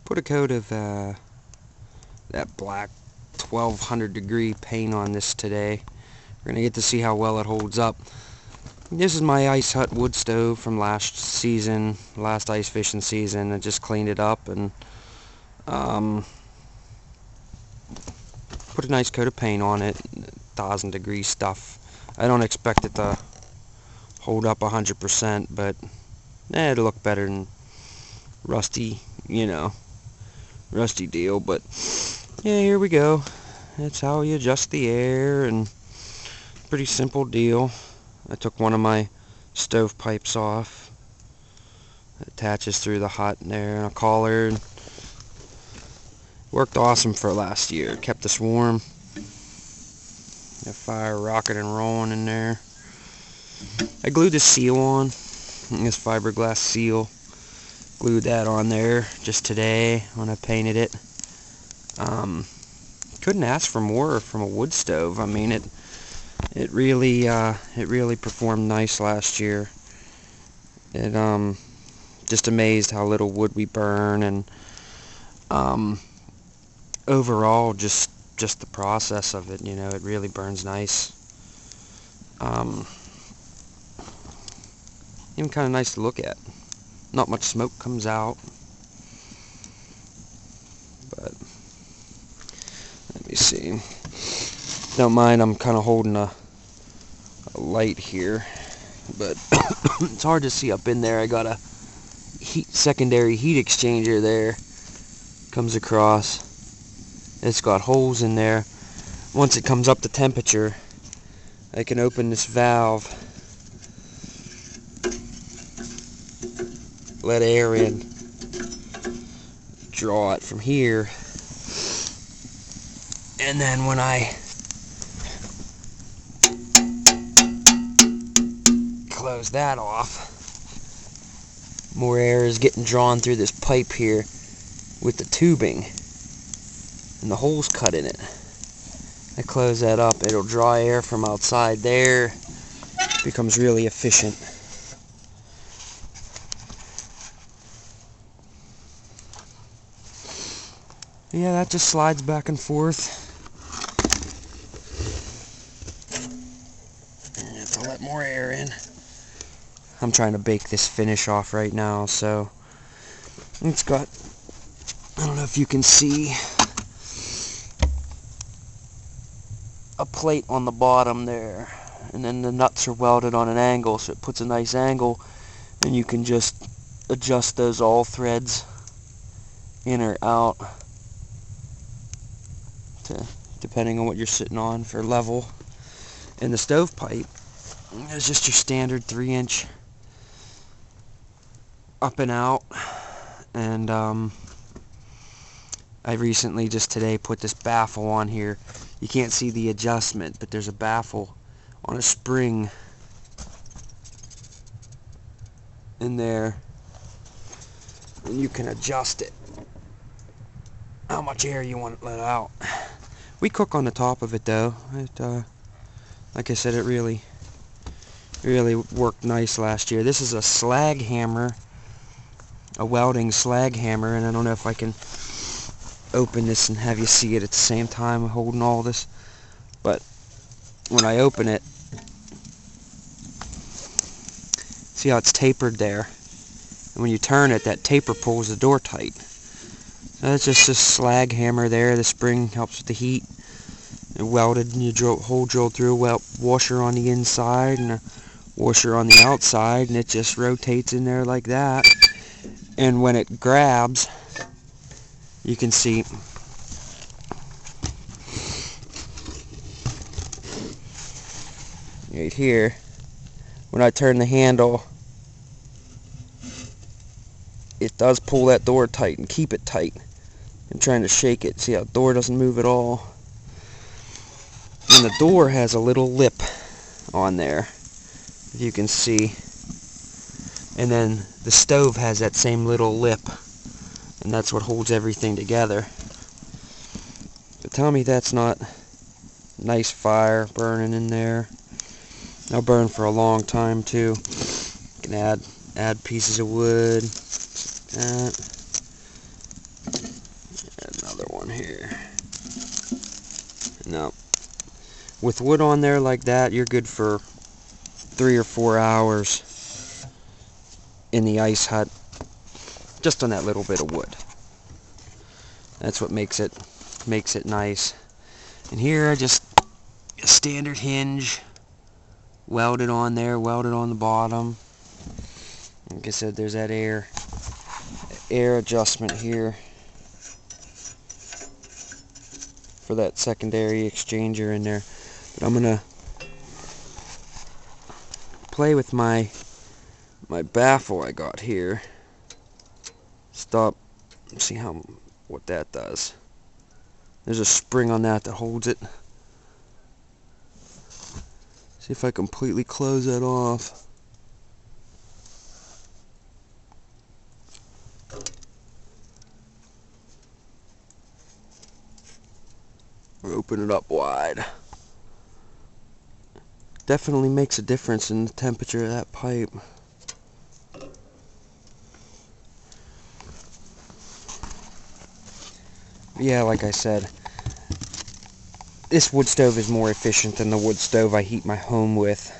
Put a coat of that black 1200 degree paint on this today. We're gonna get to see how well it holds up. This is my ice hut wood stove from last season, last ice fishing season. I just cleaned it up and put a nice coat of paint on it. 1000 degree stuff. I don't expect it to hold up 100%, but it'll look better than rusty, rusty deal. But yeah, here we go. That's how you adjust the air, and pretty simple deal. I took one of my stove pipes off. It attaches through the hut there, and a collar. And worked awesome for last year. It kept us warm. The fire rocking and rolling in there. I glued this seal on, this fiberglass seal. Glued that on there just today when I painted it. Couldn't ask for more from a wood stove. I mean, it really performed nice last year. It just amazed how little wood we burn, and overall just the process of it, it really burns nice. Even kind of nice to look at. Not much smoke comes out, but let me see. Don't mind, I'm kind of holding a light here, but it's hard to see up in there. I got a secondary heat exchanger there. Comes across. It's got holes in there. Once it comes up to temperature, I can open this valve, let air in, draw it from here, and then when I close that off, more air is getting drawn through this pipe here with the tubing, and the hole's cut in it. I close that up, it'll draw air from outside there. Becomes really efficient. Yeah, that just slides back and forth. And you have to let more air in. I'm trying to bake this finish off right now, so it's got, I don't know if you can see, a plate on the bottom there, and then the nuts are welded on an angle, so it puts a nice angle, and you can just adjust those all threads in or out depending on what you're sitting on for level. And the stovepipe is just your standard 3-inch up and out, and I recently just today put this baffle on here. You can't see the adjustment, but there's a baffle on a spring in there, and you can adjust it how much air you want to let out. We cook on the top of it though. Like I said, it really worked nice last year. This is a slag hammer, a welding slag hammer, and I don't know if I can open this and have you see it at the same time I'm holding all this, but when I open it, see how it's tapered there, and when you turn it, that taper pulls the door tight. So that's just a slag hammer there. The spring helps with the heat. It welded, and you hole drilled through a washer on the inside and a washer on the outside, and it just rotates in there like that. And when it grabs, you can see right here, when I turn the handle, it does pull that door tight and keep it tight. I'm trying to shake it. See how the door doesn't move at all? And the door has a little lip on there, if you can see. And then the stove has that same little lip, and that's what holds everything together. But tell me that's not nice fire burning in there. They'll burn for a long time too. You can add pieces of wood. on here. No. With wood on there like that, you're good for 3 or 4 hours in the ice hut, just on that little bit of wood. That's what makes it nice. And here I just a standard hinge welded on there, welded on the bottom. Like I said, there's that air adjustment here for that secondary exchanger in there. But I'm gonna play with my baffle I got here. Stop. See what that does. There's a spring on that holds it. See if I completely close that off. Or open it up wide. Definitely makes a difference in the temperature of that pipe. Yeah, like I said, this wood stove is more efficient than the wood stove I heat my home with.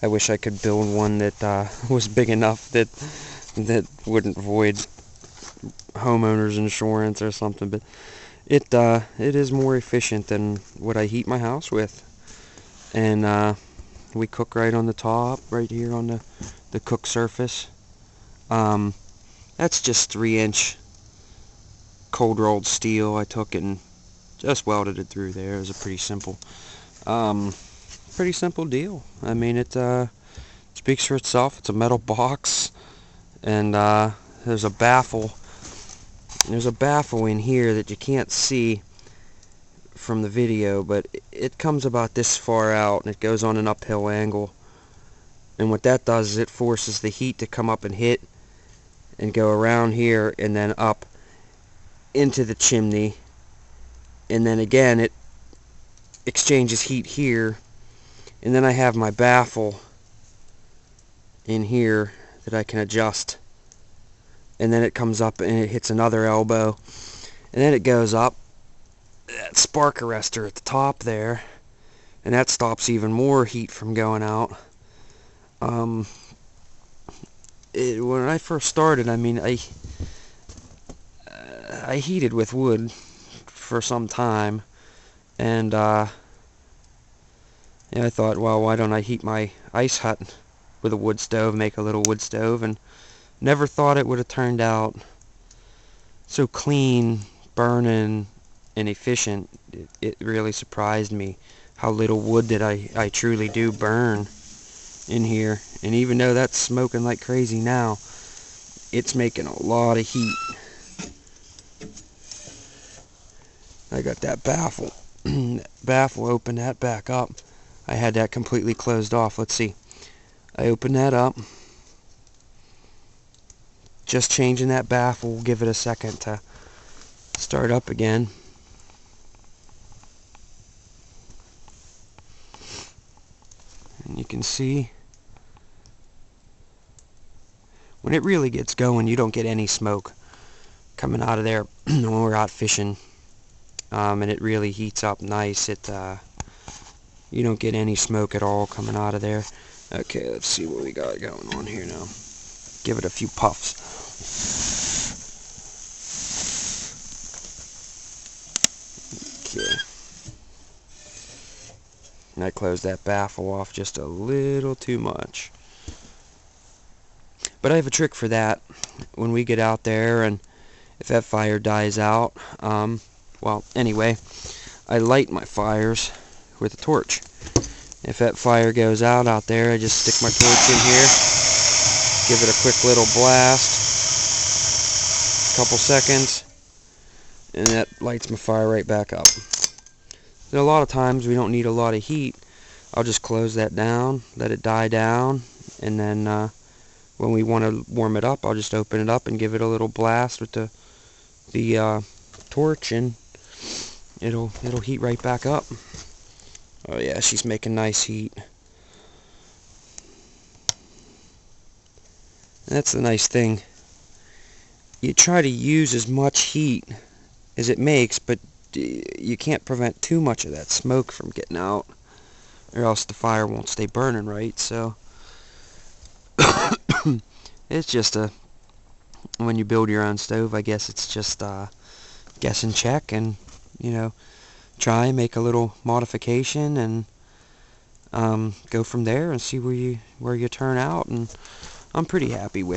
I wish I could build one that was big enough that wouldn't void homeowners insurance or something, but it is more efficient than what I heat my house with. And we cook right on the top, right here on the cook surface. That's just 3-inch cold rolled steel. I took it and just welded it through there. It was a pretty simple deal. I mean, it speaks for itself. It's a metal box, and there's a baffle in here that you can't see from the video, but it comes about this far out, and it goes on an uphill angle. And what that does is it forces the heat to come up and hit and go around here and then up into the chimney, and then again it exchanges heat here, and then I have my baffle in here that I can adjust, and then it comes up and it hits another elbow, and then it goes up that spark arrestor at the top there, and that stops even more heat from going out. When I first started, I mean, I heated with wood for some time, and yeah, I thought, well, why don't I heat my ice hut with a wood stove, make a little wood stove, and never thought it would have turned out so clean, burning, and efficient. It really surprised me how little wood that I truly do burn in here. And even though that's smoking like crazy now, it's making a lot of heat. I got that baffle open that back up. I had that completely closed off. Let's see. I open that up. Just changing that baffle. We'll give it a second to start up again. And you can see when it really gets going, you don't get any smoke coming out of there when we're out fishing. And it really heats up nice. You don't get any smoke at all coming out of there. Okay, let's see what we got going on here now. Give it a few puffs. Okay. And I closed that baffle off just a little too much. But I have a trick for that. When we get out there and if that fire dies out, well, anyway, I light my fires with a torch. If that fire goes out there, I just stick my torch in here, give it a quick little blast, couple seconds, and that lights my fire right back up. And a lot of times we don't need a lot of heat. I'll just close that down, let it die down, and then when we want to warm it up, I'll just open it up and give it a little blast with the torch, and it'll heat right back up. Oh yeah, she's making nice heat. And that's the nice thing. You try to use as much heat as it makes, but you can't prevent too much of that smoke from getting out, or else the fire won't stay burning right. So it's just when you build your own stove, I guess it's just guess and check, and try and make a little modification, and go from there and see where you turn out. And I'm pretty happy with